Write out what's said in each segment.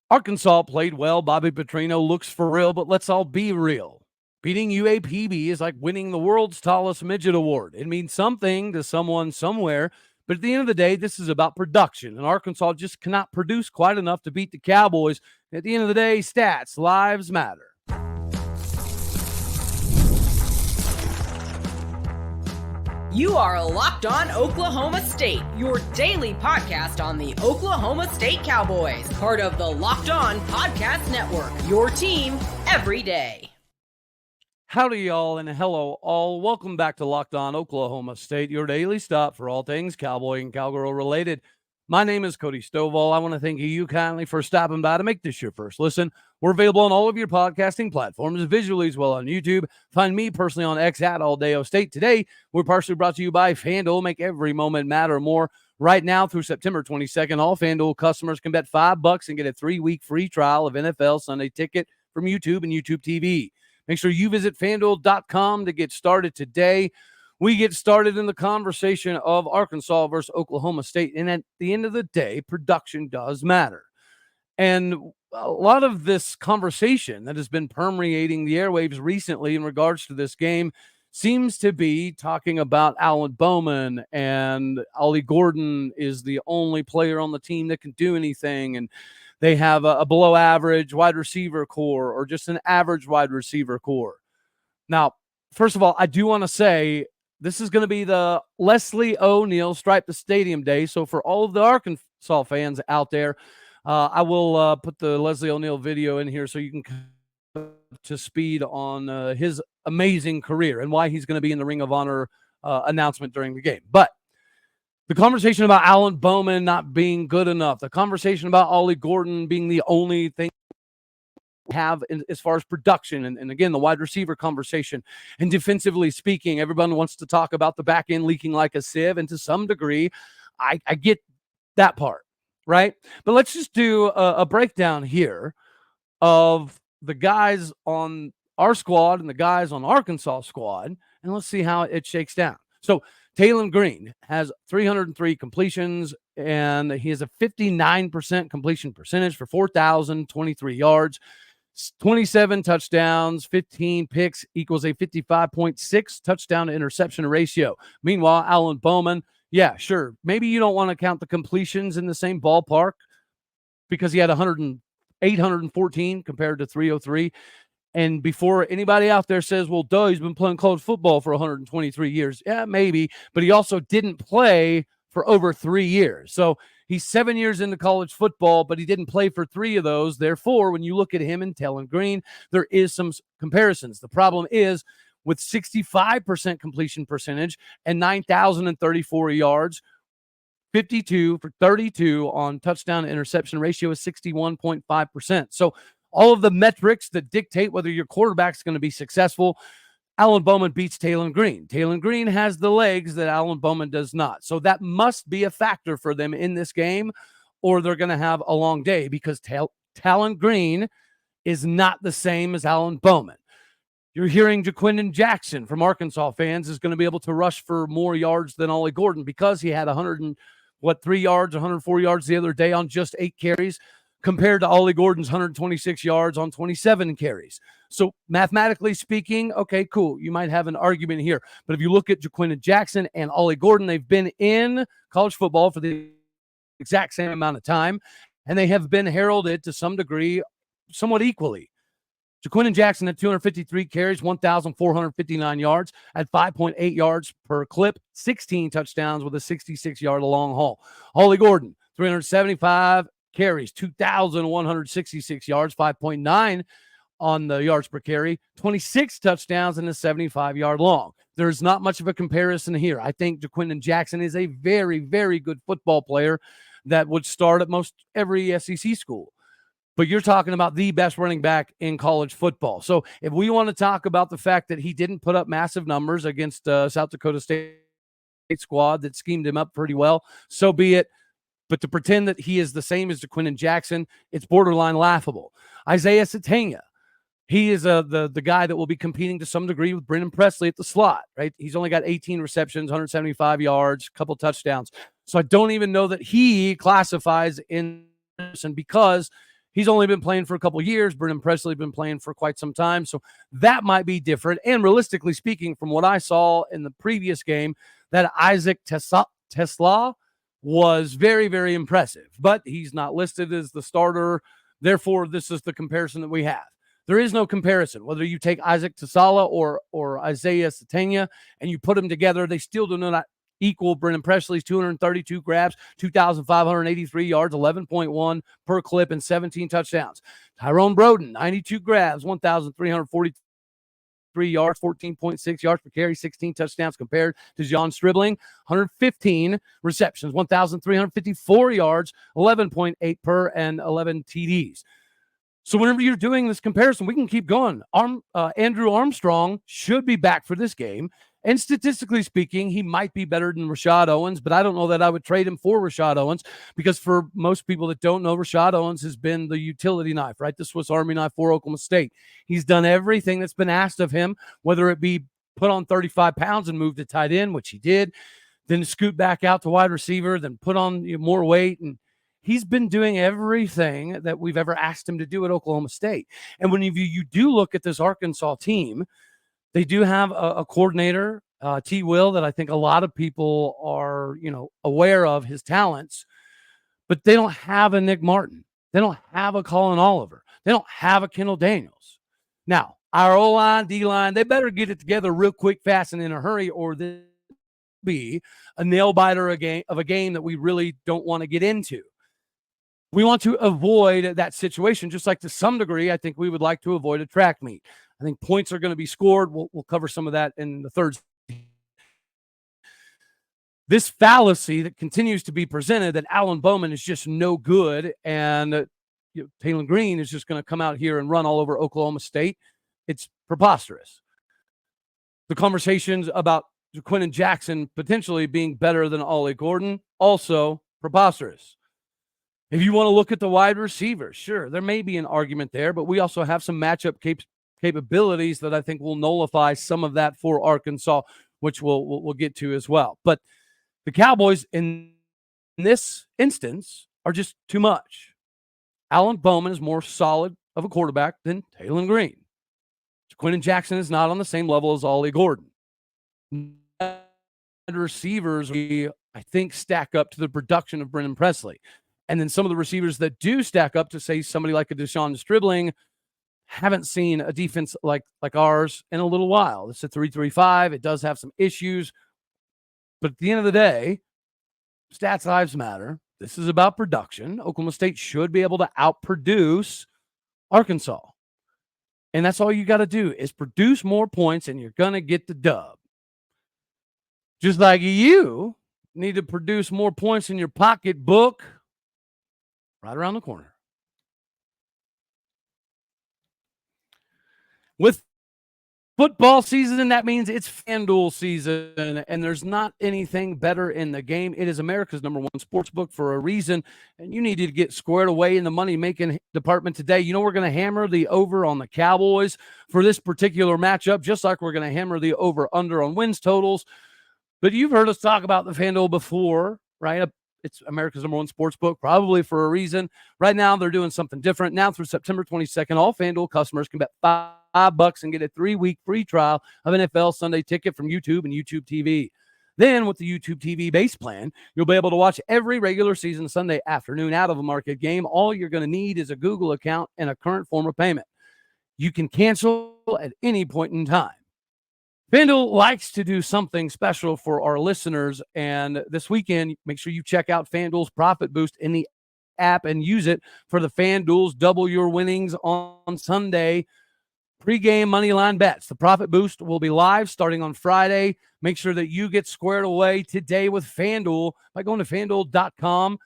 Arkansas played well. Bobby Petrino looks for real, but let's all be real. Beating UAPB is like winning the world's tallest midget award. It means something to someone somewhere, but at the end of the day, this is about production, and Arkansas just cannot produce quite enough to beat the Cowboys. At the end of the day, stats, lives matter. You are Locked On Oklahoma State, your daily podcast on the Oklahoma State Cowboys, part of the Locked On Podcast Network, your team every day. Howdy, y'all, and hello, all. Welcome back to Locked On Oklahoma State, your daily stop for all things Cowboy and Cowgirl related. My name is Cody Stovall. I want to thank you kindly for stopping by to make this your first listen. We're available on all of your podcasting platforms, visually as well on YouTube. Find me personally on X at All Day O State. Today, we're partially brought to you by FanDuel. Make every moment matter more. Right now through September 22nd, all FanDuel customers can bet $5 and get a 3-week free trial of NFL Sunday Ticket from YouTube and YouTube TV. Make sure you visit FanDuel.com to get started today. We get started in the conversation of Arkansas versus Oklahoma State. And at the end of the day, production does matter. And a lot of this conversation that has been permeating the airwaves recently in regards to this game seems to be talking about Allen Bowman, and Ollie Gordon is the only player on the team that can do anything. And they have a below average wide receiver core or just an average wide receiver core. Now, first of all, I do want to say this is going to be the Leslie O'Neal Stripe the Stadium Day. So for all of the Arkansas fans out there, I will put the Leslie O'Neal video in here so you can come to speed on his amazing career and why he's going to be in the Ring of Honor announcement during the game. But the conversation about Allen Bowman not being good enough, the conversation about Ollie Gordon being the only thing have as far as production, and again, the wide receiver conversation, and defensively speaking, everyone wants to talk about the back end leaking like a sieve, and to some degree, I get that part, right? But let's just do a breakdown here of the guys on our squad and the guys on Arkansas squad, and let's see how it shakes down. So Taylen Green has 303 completions, and he has a 59% completion percentage for 4,023 yards, 27 touchdowns, 15 picks equals a 55.6 touchdown to interception ratio. Meanwhile, Allen Bowman, yeah, sure. Maybe you don't want to count the completions in the same ballpark because he had 814 compared to 303. And before anybody out there says, well, duh, he's been playing college football for 123 years. Yeah, maybe. But he also didn't play for over 3 years. So he's 7 years into college football, but he didn't play for 3 of those. Therefore, when you look at him and Taylen Green, there is some comparisons. The problem is with 65% completion percentage and 9,034 yards, 52 for 32 on touchdown to interception ratio is 61.5%. So all of the metrics that dictate whether your quarterback's going to be successful, Allen Bowman beats Taylen Green. Taylen Green has the legs that Allen Bowman does not. So that must be a factor for them in this game, or they're going to have a long day because Taylen Green is not the same as Allen Bowman. You're hearing Jaquindon Jackson from Arkansas fans is going to be able to rush for more yards than Ollie Gordon because he had 103 yards, 104 yards the other day on just 8 carries. Compared to Ollie Gordon's 126 yards on 27 carries. So mathematically speaking, okay, cool. You might have an argument here. But if you look at Jaquindon Jackson and Ollie Gordon, they've been in college football for the exact same amount of time, and they have been heralded to some degree somewhat equally. Jaquindon Jackson had 253 carries, 1,459 yards at 5.8 yards per clip, 16 touchdowns with a 66-yard long haul. Ollie Gordon, 375 carries, 2,166 yards, 5.9 on the yards per carry, 26 touchdowns and a 75-yard long. There's not much of a comparison here. I think Jaquindon Jackson is a very, very good football player that would start at most every SEC school. But you're talking about the best running back in college football. So if we want to talk about the fact that he didn't put up massive numbers against South Dakota State squad that schemed him up pretty well, so be it. But to pretend that he is the same as Jaquindon Jackson, it's borderline laughable. Isaiah Sategna, he is the guy that will be competing to some degree with Brennan Presley at the slot, right? He's only got 18 receptions, 175 yards, a couple touchdowns. So I don't even know that he classifies in because He's only been playing for a couple of years. Brennan Presley been playing for quite some time. So that might be different. And realistically speaking, from what I saw in the previous game, that Isaac Tesla was very, very impressive. But he's not listed as the starter. Therefore, this is the comparison that we have. There is no comparison. Whether you take Isaac Tesla or Isaiah Sategna and you put them together, they still do not equal Brennan Presley's 232 grabs, 2,583 yards, 11.1 per clip, and 17 touchdowns. Tyrone Broden, 92 grabs, 1,343 yards, 14.6 yards per carry, 16 touchdowns compared to John Stribling. 115 receptions, 1,354 yards, 11.8 per, and 11 TDs. So whenever you're doing this comparison, we can keep going. Andrew Armstrong should be back for this game. And statistically speaking, he might be better than Rashad Owens, but I don't know that I would trade him for Rashad Owens because for most people that don't know, Rashad Owens has been the utility knife, right? This was Army knife for Oklahoma State. He's done everything that's been asked of him, whether it be put on 35 pounds and move to tight end, which he did, then scoot back out to wide receiver, then put on more weight. And he's been doing everything that we've ever asked him to do at Oklahoma State. And when you do look at this Arkansas team, they do have a coordinator, T. Will, that I think a lot of people are, aware of his talents, but they don't have a Nick Martin. They don't have a Colin Oliver. They don't have a Kendall Daniels. Now, our O-line, D-line, they better get it together real quick, fast, and in a hurry, or this will be a nail-biter of a game that we really don't want to get into. We want to avoid that situation, just like to some degree, I think we would like to avoid a track meet. I think points are going to be scored. We'll cover some of that in the third. This fallacy that continues to be presented that Alan Bowman is just no good and Taylen Green is just going to come out here and run all over Oklahoma State, it's preposterous. The conversations about Quentin Jackson potentially being better than Ollie Gordon, also preposterous. If you want to look at the wide receivers, sure, there may be an argument there, but we also have some matchup capabilities that I think will nullify some of that for Arkansas, which we'll get to as well. But the Cowboys in this instance are just too much. Alan Bowman is more solid of a quarterback than Taylen Green. Quentin Jackson is not on the same level as Ollie Gordon. Receivers, I think, stack up to the production of Brennan Presley. And then some of the receivers that do stack up to, say, somebody like a Deshaun Stribling, haven't seen a defense like ours in a little while. It's a 3-3-5. It does have some issues. But at the end of the day, stats lives matter. This is about production. Oklahoma State should be able to outproduce Arkansas. And that's all you got to do is produce more points and you're going to get the dub. Just like you need to produce more points in your pocketbook right around the corner. With football season, that means it's FanDuel season, and there's not anything better in the game. It is America's #1 sports book for a reason, and you need to get squared away in the money-making department today. We're going to hammer the over on the Cowboys for this particular matchup, just like we're going to hammer the over-under on wins totals. But you've heard us talk about the FanDuel before, right? It's America's #1 sports book, probably for a reason. Right now, they're doing something different. Now through September 22nd, all FanDuel customers can bet $5 and get a 3-week free trial of NFL Sunday Ticket from YouTube and YouTube TV. Then with the YouTube TV base plan, you'll be able to watch every regular season Sunday afternoon out of a market game. All you're going to need is a Google account and a current form of payment. You can cancel at any point in time. FanDuel likes to do something special for our listeners, and this weekend, make sure you check out FanDuel's Profit Boost in the app and use it for the FanDuel's Double Your Winnings on Sunday pregame moneyline bets. The Profit Boost will be live starting on Friday. Make sure that you get squared away today with FanDuel by going to FanDuel.com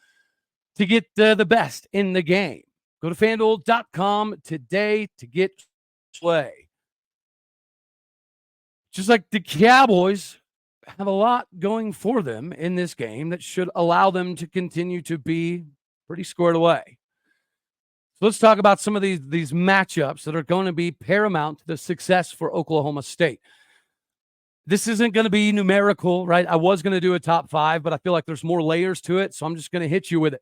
to get the best in the game. Go to FanDuel.com today to get play. Just like the Cowboys have a lot going for them in this game that should allow them to continue to be pretty squared away. So let's talk about some of these matchups that are going to be paramount to the success for Oklahoma State. This isn't going to be numerical, right? I was going to do a top 5, but I feel like there's more layers to it, so I'm just going to hit you with it.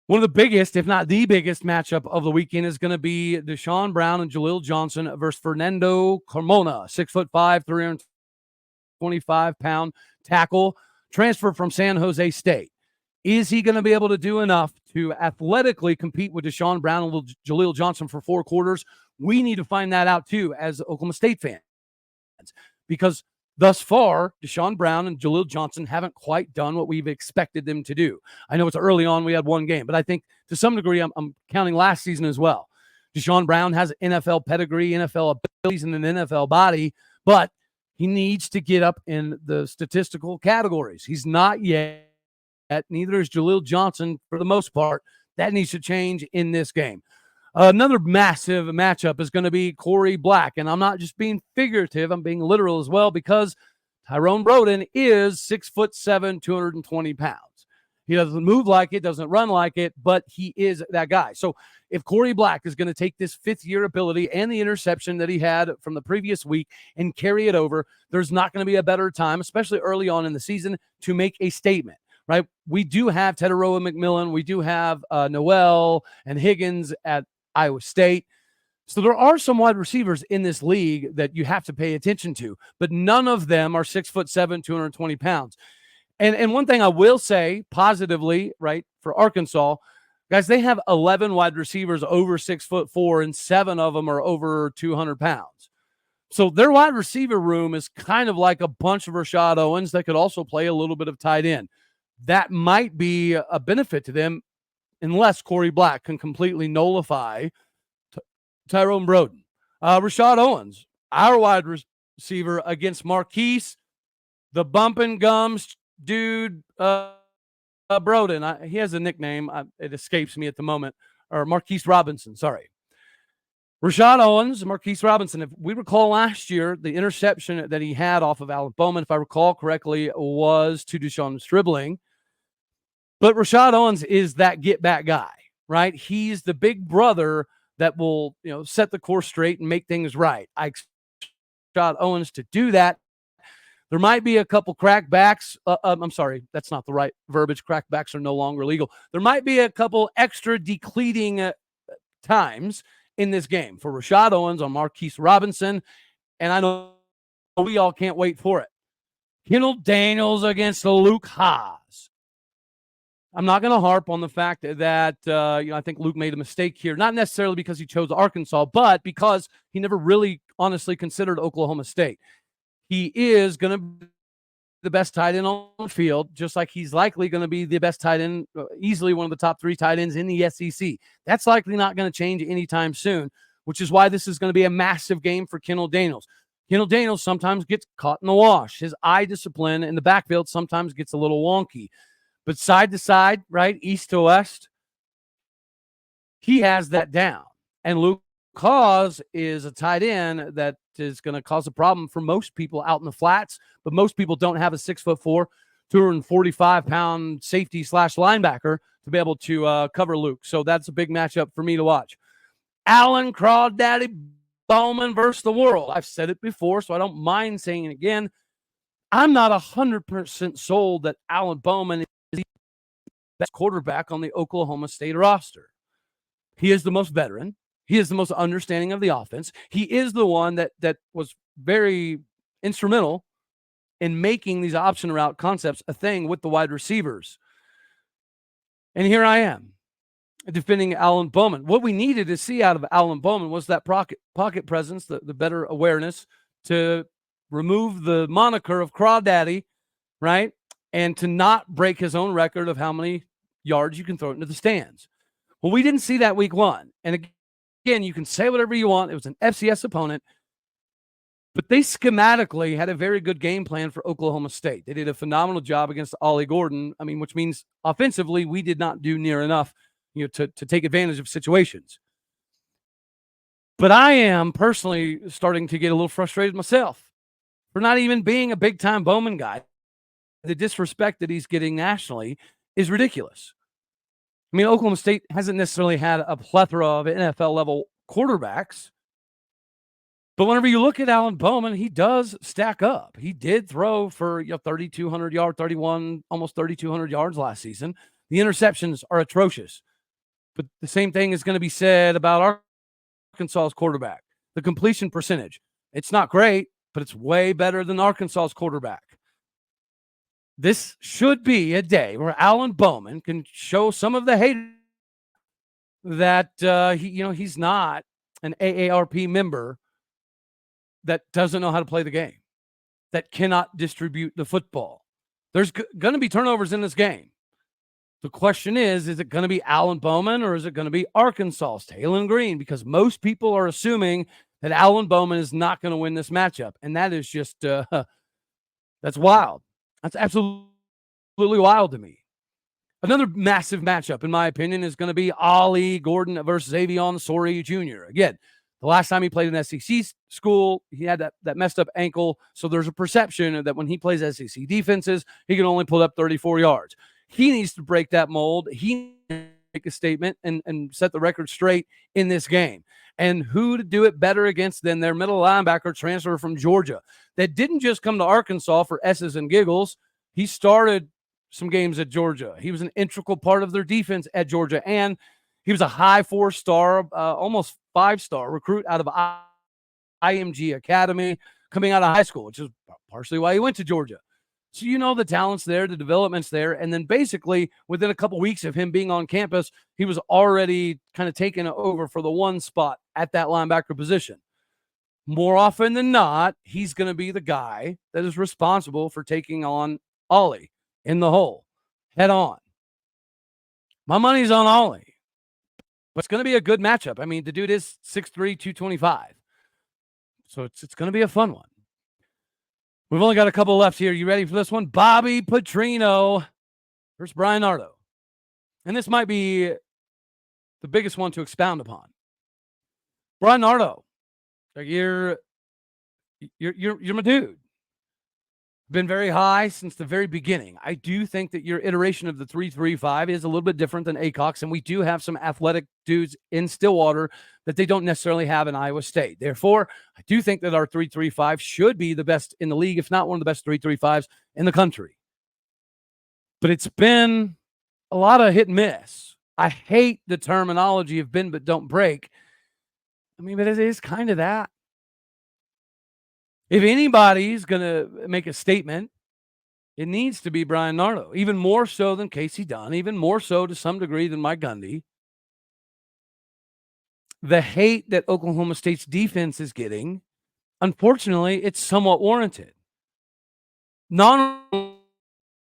One of the biggest, if not the biggest matchup of the weekend is going to be Deshaun Brown and Jaleel Johnson versus Fernando Carmona, 6'5", 325-pound tackle, transfer from San Jose State. Is he going to be able to do enough to athletically compete with Deshaun Brown and Jaleel Johnson for 4 quarters? We need to find that out too as Oklahoma State fans, because thus far, Deshaun Brown and Jaleel Johnson haven't quite done what we've expected them to do. I know it's early on, we had 1 game, but I think to some degree I'm counting last season as well. Deshaun Brown has NFL pedigree, NFL abilities, and an NFL body, but he needs to get up in the statistical categories. He's not yet. Neither is Jaleel Johnson for the most part. That needs to change in this game. Another massive matchup is going to be Corey Black, and I'm not just being figurative, I'm being literal as well, because Tyrone Broden is 6'7", 220 pounds. He doesn't move like it, doesn't run like it, but he is that guy. So if Corey Black is going to take this 5th-year ability and the interception that he had from the previous week and carry it over, there's not going to be a better time, especially early on in the season, to make a statement. Right? We do have Tedoroa McMillan. We do have Noel and Higgins at Iowa State. So there are some wide receivers in this league that you have to pay attention to, but none of them are 6'7", 220 pounds. And one thing I will say positively, right, for Arkansas, guys, they have 11 wide receivers over 6'4", and 7 of them are over 200 pounds. So their wide receiver room is kind of like a bunch of Rashad Owens that could also play a little bit of tight end. That might be a benefit to them unless Corey Black can completely nullify Tyrone Broden. Rashad Owens, our wide receiver against Marquise, the bumping gums dude, Broden. He has a nickname. It escapes me at the moment. Or Marquise Robinson, sorry. Rashad Owens, Marquise Robinson. If we recall last year, the interception that he had off of Allen Bowman, if I recall correctly, was to Deshaun Stribling. But Rashad Owens is that get-back guy, right? He's the big brother that will, set the course straight and make things right. I expect Rashad Owens to do that. There might be a couple crackbacks. I'm sorry, that's not the right verbiage. Crackbacks are no longer legal. There might be a couple extra decleating times in this game for Rashad Owens on Marquise Robinson, and I know we all can't wait for it. Kendall Daniels against Luke Haas. I'm not going to harp on the fact that I think Luke made a mistake here, not necessarily because he chose Arkansas, but because he never really honestly considered Oklahoma State. He is going to be the best tight end on the field, just like he's likely going to be the best tight end, easily one of the top 3 tight ends in the SEC. That's likely not going to change anytime soon, which is why this is going to be a massive game for Kendall Daniels. Kendall Daniels sometimes gets caught in the wash. His eye discipline in the backfield sometimes gets a little wonky. But side to side, right, east to west, he has that down. And Luke Haas is a tight end that is going to cause a problem for most people out in the flats, but most people don't have a 6'4", 245-pound safety / linebacker to be able to cover Luke. So that's a big matchup for me to watch. Allen Crawdaddy Bowman versus the world. I've said it before, so I don't mind saying it again. I'm not 100% sold that Allen Bowman is the best quarterback on the Oklahoma State roster. He is the most veteran. He is the most understanding of the offense. He is the one that was very instrumental in making these option route concepts a thing with the wide receivers. And here I am, defending Allen Bowman. What we needed to see out of Allen Bowman was that pocket presence, the better awareness to remove the moniker of Crawdaddy, right? And to not break his own record of how many yards you can throw into the stands. Well, we didn't see that week 1. And again, you can say whatever you want. It was an FCS opponent. But they schematically had a very good game plan for Oklahoma State. They did a phenomenal job against Ollie Gordon, which means offensively we did not do near enough to take advantage of situations. But I am personally starting to get a little frustrated myself for not even being a big-time Bowman guy. The disrespect that he's getting nationally is ridiculous. Oklahoma State hasn't necessarily had a plethora of NFL-level quarterbacks. But whenever you look at Allen Bowman, he does stack up. He did throw for 3,200 yards, almost 3,200 yards last season. The interceptions are atrocious. But the same thing is going to be said about Arkansas's quarterback. The completion percentage. It's not great, but it's way better than Arkansas's quarterback. This should be a day where Alan Bowman can show some of the hate that he's not an AARP member that doesn't know how to play the game, that cannot distribute the football. There's going to be turnovers in this game. The question is it going to be Alan Bowman or is it going to be Arkansas's Taylen Green? Because most people are assuming that Alan Bowman is not going to win this matchup. And that is just, that's wild. That's absolutely wild to me. Another massive matchup, in my opinion, is going to be Ollie Gordon versus Avion Sori Jr. Again, the last time he played in SEC school, he had that messed up ankle. So there's a perception that when he plays SEC defenses, he can only pull up 34 yards. He needs to break that mold. He needs to make a statement and set the record straight in this game. And who to do it better against than their middle linebacker transfer from Georgia that didn't just come to Arkansas for S's and giggles. He started some games at Georgia. He was an integral part of their defense at Georgia. And he was a high 4-star, almost 5-star recruit out of IMG Academy coming out of high school, which is partially why he went to Georgia. So you know the talent's there, the development's there. And then basically within a couple weeks of him being on campus, he was already kind of taking over for the one spot at that linebacker position. More often than not, he's going to be the guy that is responsible for taking on Ollie in the hole head on. My money's on Ollie. But it's going to be a good matchup. I mean, the dude is 6'3", 225. So it's going to be a fun one. We've only got a couple left here. You ready for this one? Bobby Petrino versus Brian Nardo. And this might be the biggest one to expound upon. Brian Nardo, you're my dude. Been very high since the very beginning. I do think that your iteration of the 3-3-5 is a little bit different than ACOX, and we do have some athletic dudes in Stillwater that they don't necessarily have in Iowa State. Therefore, I do think that our 3-3-5 should be the best in the league, if not one of the best 3-3-5s in the country. But it's been a lot of hit and miss. I hate the terminology of bend but don't break. I mean, but it is kind of that. If anybody's going to make a statement, it needs to be Brian Nardo, even more so than Casey Dunn, even more so to some degree than Mike Gundy. The hate that Oklahoma State's defense is getting, unfortunately, it's somewhat warranted. Non-Oklahoma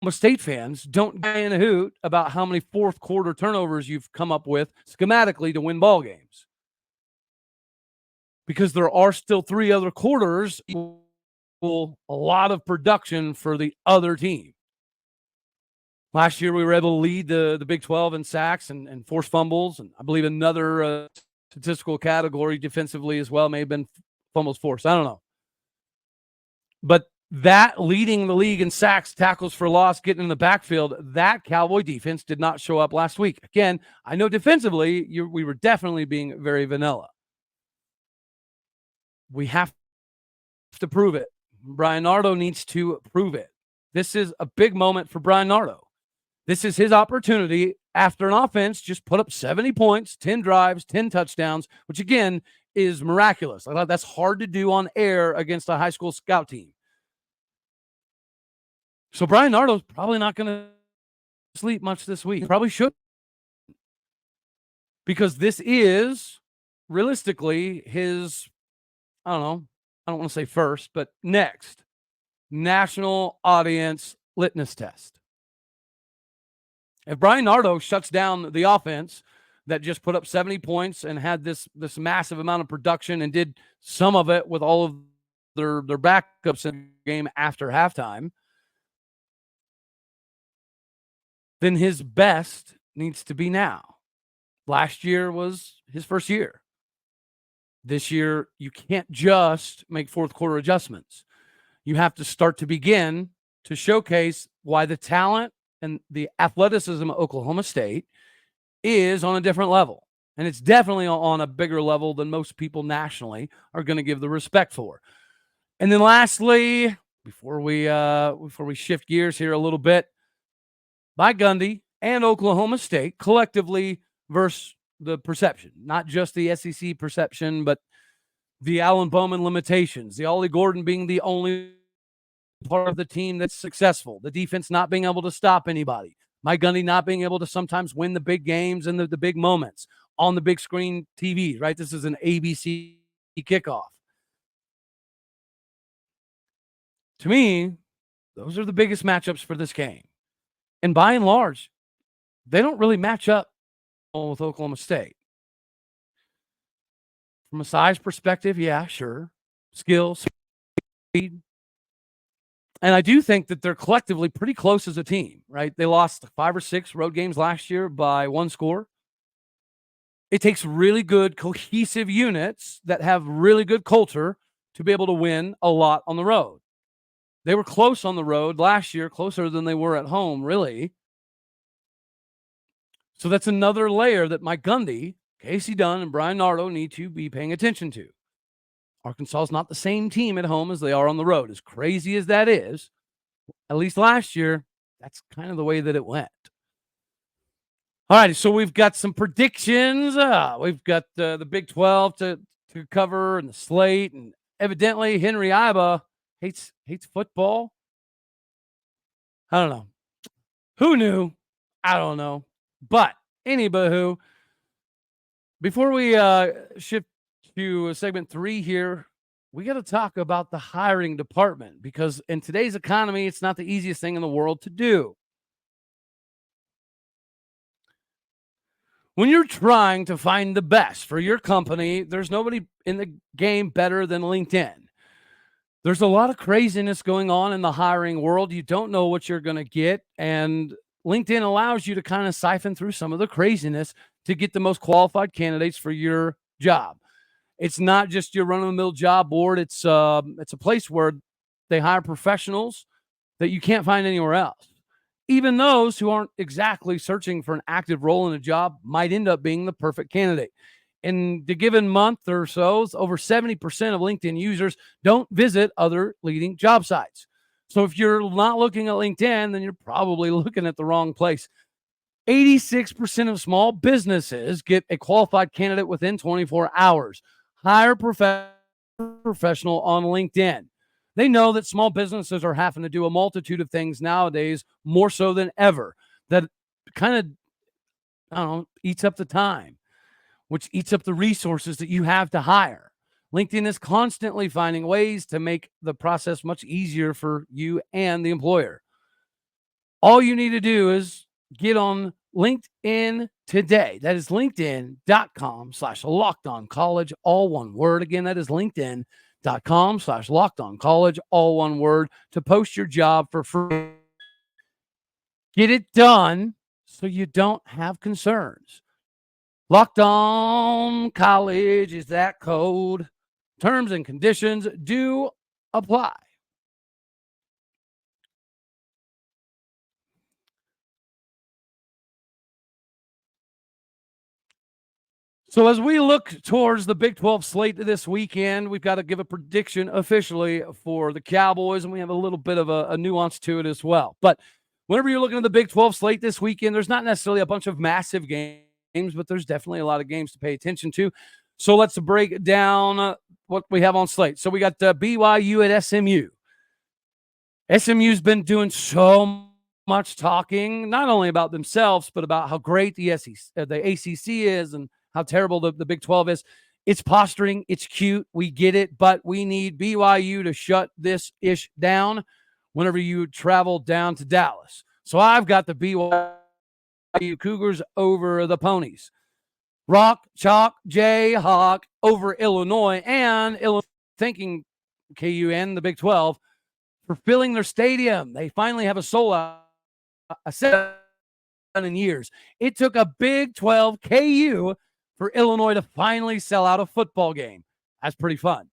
State fans don't die in a hoot about how many fourth quarter turnovers you've come up with schematically to win ball games. Because there are still 3 other quarters, a lot of production for the other team. Last year, we were able to lead the Big 12 in sacks and forced fumbles, and I believe another statistical category defensively as well may have been fumbles forced. I don't know. But that leading the league in sacks, tackles for loss, getting in the backfield, that Cowboy defense did not show up last week. Again, I know defensively, we were definitely being very vanilla. We have to prove it. Brian Nardo needs to prove it. This is a big moment for Brian Nardo. This is his opportunity after an offense just put up 70 points, 10 drives, 10 touchdowns, which again is miraculous. I thought that's hard to do on air against a high school scout team. So Brian Nardo's probably not going to sleep much this week. He probably should. Because this is realistically his, I don't want to say first, but next national audience litmus test. If Brian Nardo shuts down the offense that just put up 70 points and had this massive amount of production and did some of it with all of their backups in the game after halftime, then his best needs to be now. Last year was his first year. This year, you can't just make fourth quarter adjustments. You have to start to begin to showcase why the talent and the athleticism of Oklahoma State is on a different level. And it's definitely on a bigger level than most people nationally are going to give the respect for. And then lastly, before we shift gears here a little bit, Mike Gundy and Oklahoma State collectively versus the perception, not just the SEC perception, but the Allen Bowman limitations, the Ollie Gordon being the only part of the team that's successful, the defense not being able to stop anybody, Mike Gundy not being able to sometimes win the big games and the big moments on the big screen TV, right? This is an ABC kickoff. To me, those are the biggest matchups for this game. And by and large, they don't really match up with Oklahoma State. From a size perspective, yeah, sure. Skill, speed. And I do think that they're collectively pretty close as a team, right? They lost 5 or 6 road games last year by 1 score. It takes really good, cohesive units that have really good culture to be able to win a lot on the road. They were close on the road last year, closer than they were at home, really. So that's another layer that Mike Gundy, Casey Dunn, and Brian Nardo need to be paying attention to. Arkansas is not the same team at home as they are on the road. As crazy as that is, at least last year, that's kind of the way that it went. All right, so we've got some predictions. We've got the Big 12 to cover and the slate, and evidently Henry Iba hates football. I don't know. Who knew? I don't know. But anywho, before we shift to segment 3 here, we got to talk about the hiring department, because in today's economy, it's not the easiest thing in the world to do. When you're trying to find the best for your company, there's nobody in the game better than LinkedIn. There's a lot of craziness going on in the hiring world. You don't know what you're going to get, and LinkedIn allows you to kind of siphon through some of the craziness to get the most qualified candidates for your job. It's not just your run-of-the-mill job board. It's a place where they hire professionals that you can't find anywhere else. Even those who aren't exactly searching for an active role in a job might end up being the perfect candidate. In the given month or so, over 70% of LinkedIn users don't visit other leading job sites. So if you're not looking at LinkedIn, then you're probably looking at the wrong place. 86% of small businesses get a qualified candidate within 24 hours. Hire professional on LinkedIn. They know that small businesses are having to do a multitude of things nowadays, more so than ever. That kind of, eats up the time, which eats up the resources that you have to hire. LinkedIn is constantly finding ways to make the process much easier for you and the employer. All you need to do is get on LinkedIn today. That is linkedin.com/lockedoncollege, all one word. Again, that is linkedin.com/lockedoncollege, all one word, to post your job for free. Get it done so you don't have concerns. Locked On College is that code. Terms and conditions do apply. So as we look towards the Big 12 slate this weekend, we've got to give a prediction officially for the Cowboys, and we have a little bit of a nuance to it as well. But whenever you're looking at the Big 12 slate this weekend, there's not necessarily a bunch of massive games, but there's definitely a lot of games to pay attention to. So let's break down what we have on slate. So we got BYU at SMU. SMU's been doing so much talking, not only about themselves, but about how great the ACC is and how terrible the Big 12 is. It's posturing. It's cute. We get it, but we need BYU to shut this ish down whenever you travel down to Dallas. So I've got the BYU Cougars over the Ponies. Rock, Chalk, Jayhawk over Illinois, and Illinois thanking KU and the Big 12 for filling their stadium. They finally have a sold out in years. It took a Big 12 KU for Illinois to finally sell out a football game. That's pretty fun.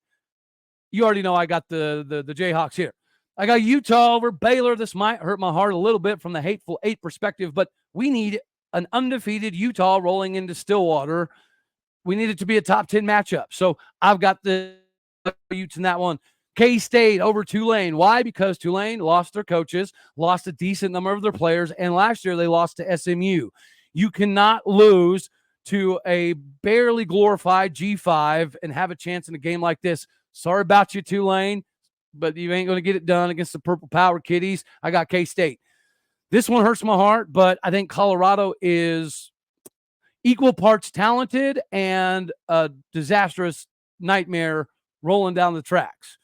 You already know I got the Jayhawks here. I got Utah over Baylor. This might hurt my heart a little bit from the Hateful Eight perspective, but we need an undefeated Utah rolling into Stillwater. We need it to be a top 10 matchup. So I've got the Utes in that one. K-State over Tulane. Why? Because Tulane lost their coaches, lost a decent number of their players, and last year they lost to SMU. You cannot lose to a barely glorified G5 and have a chance in a game like this. Sorry about you, Tulane, but you ain't going to get it done against the Purple Power Kitties. I got K-State. This one hurts my heart, but I think Colorado is equal parts talented and a disastrous nightmare rolling down the tracks.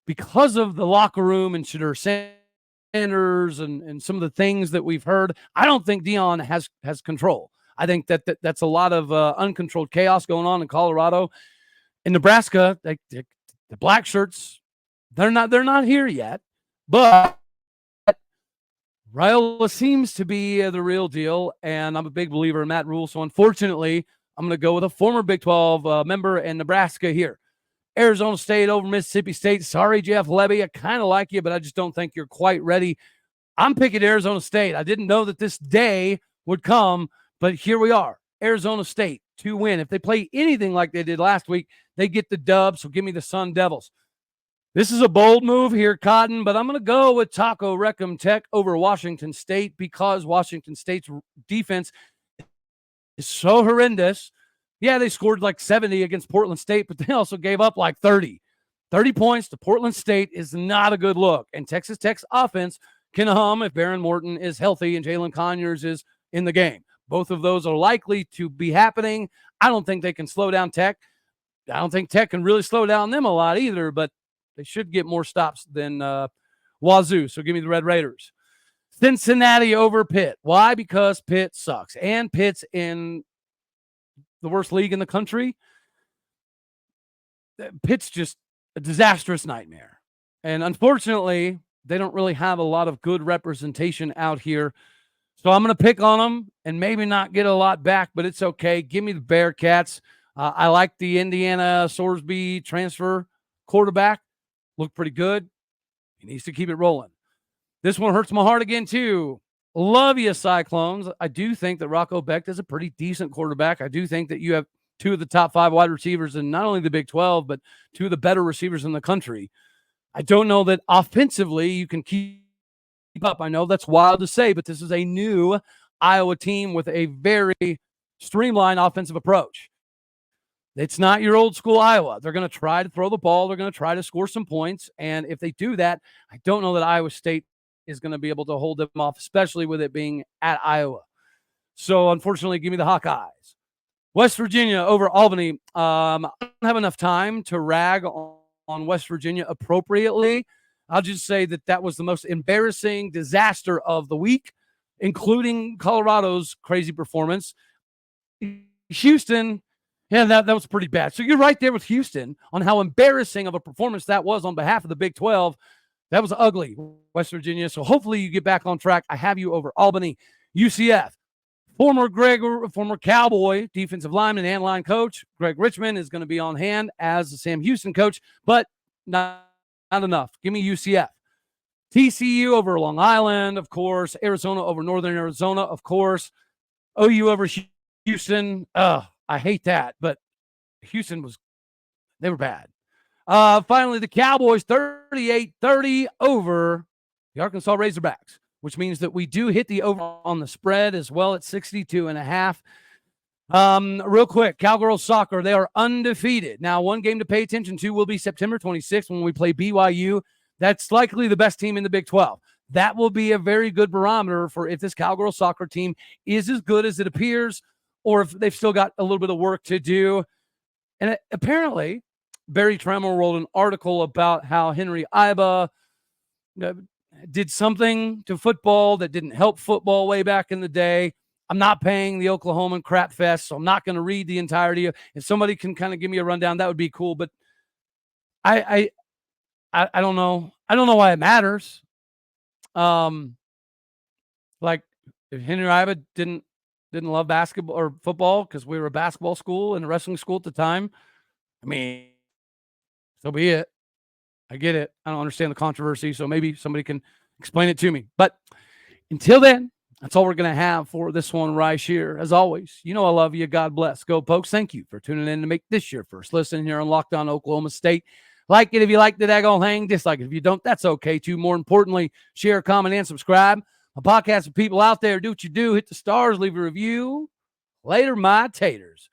Because of the locker room and Shadur Sanders and some of the things that we've heard, I don't think Dion has control. I think that's a lot of uncontrolled chaos going on in Colorado. In Nebraska, the black shirts, they're not here yet, but Raiola seems to be the real deal, and I'm a big believer in Matt Rule. So unfortunately, I'm going to go with a former Big 12 member in Nebraska here. Arizona State over Mississippi State. Sorry, Jeff Lebby. I kind of like you, but I just don't think you're quite ready. I'm picking Arizona State. I didn't know that this day would come, but here we are. Arizona State to win. If they play anything like they did last week, they get the dub, so give me the Sun Devils. This is a bold move here, Cotton, but I'm going to go with Taco Recum Tech over Washington State because Washington State's defense is so horrendous. Yeah, they scored like 70 against Portland State, but they also gave up like 30. 30 points to Portland State is not a good look. And Texas Tech's offense can hum if Baron Morton is healthy and Jalen Conyers is in the game. Both of those are likely to be happening. I don't think they can slow down Tech. I don't think Tech can really slow down them a lot either, but they should get more stops than Wazoo. So give me the Red Raiders. Cincinnati over Pitt. Why? Because Pitt sucks. And Pitt's in the worst league in the country. Pitt's just a disastrous nightmare. And unfortunately, they don't really have a lot of good representation out here. So I'm going to pick on them and maybe not get a lot back, but it's okay. Give me the Bearcats. I like the Indiana Sorsby transfer quarterback. Looked pretty good. He needs to keep it rolling. This one hurts my heart again, too. Love you, Cyclones. I do think that Rocco Becht is a pretty decent quarterback. I do think that you have two of the top 5 wide receivers in not only the Big 12, but two of the better receivers in the country. I don't know that offensively you can keep up. I know that's wild to say, but this is a new Iowa team with a very streamlined offensive approach. It's not your old school Iowa. They're going to try to throw the ball. They're going to try to score some points. And if they do that, I don't know that Iowa State is going to be able to hold them off, especially with it being at Iowa. So unfortunately, give me the Hawkeyes. West Virginia over Albany. I don't have enough time to rag on West Virginia appropriately. I'll just say that was the most embarrassing disaster of the week, including Colorado's crazy performance. Houston, yeah, that was pretty bad. So you're right there with Houston on how embarrassing of a performance that was on behalf of the Big 12. That was ugly, West Virginia. So hopefully you get back on track. I have you over Albany. UCF, former Cowboy defensive lineman and line coach Greg Richmond is going to be on hand as the Sam Houston coach, but not enough. Give me UCF. TCU over Long Island, of course. Arizona over Northern Arizona, of course. OU over Houston. I hate that, but Houston they were bad. Finally, the Cowboys 38-30 over the Arkansas Razorbacks, which means that we do hit the over on the spread as well at 62.5. Real quick, Cowgirls soccer, they are undefeated. Now, one game to pay attention to will be September 26th when we play BYU. That's likely the best team in the Big 12. That will be a very good barometer for if this Cowgirls soccer team is as good as it appears or if they've still got a little bit of work to do. And apparently, Barry Trammell wrote an article about how Henry Iba did something to football that didn't help football way back in the day. I'm not paying the Oklahoman crap fest, so I'm not going to read the entirety of. If somebody can kind of give me a rundown, that would be cool. But I don't know. I don't know why it matters. Like if Henry Iba didn't love basketball or football because we were a basketball school and a wrestling school at the time, I mean, so be it. I get it. I don't understand the controversy, so maybe somebody can explain it to me. But until then, that's all we're going to have for this one right here. As always, you know I love you. God bless. Go Pokes. Thank you for tuning in to make this your first listen here on Locked On Oklahoma State. Like it if you like the daggone hang. Dislike it if you don't. That's okay too. More importantly, share, comment, and subscribe. A podcast of people out there. Do what you do. Hit the stars. Leave a review. Later, my taters.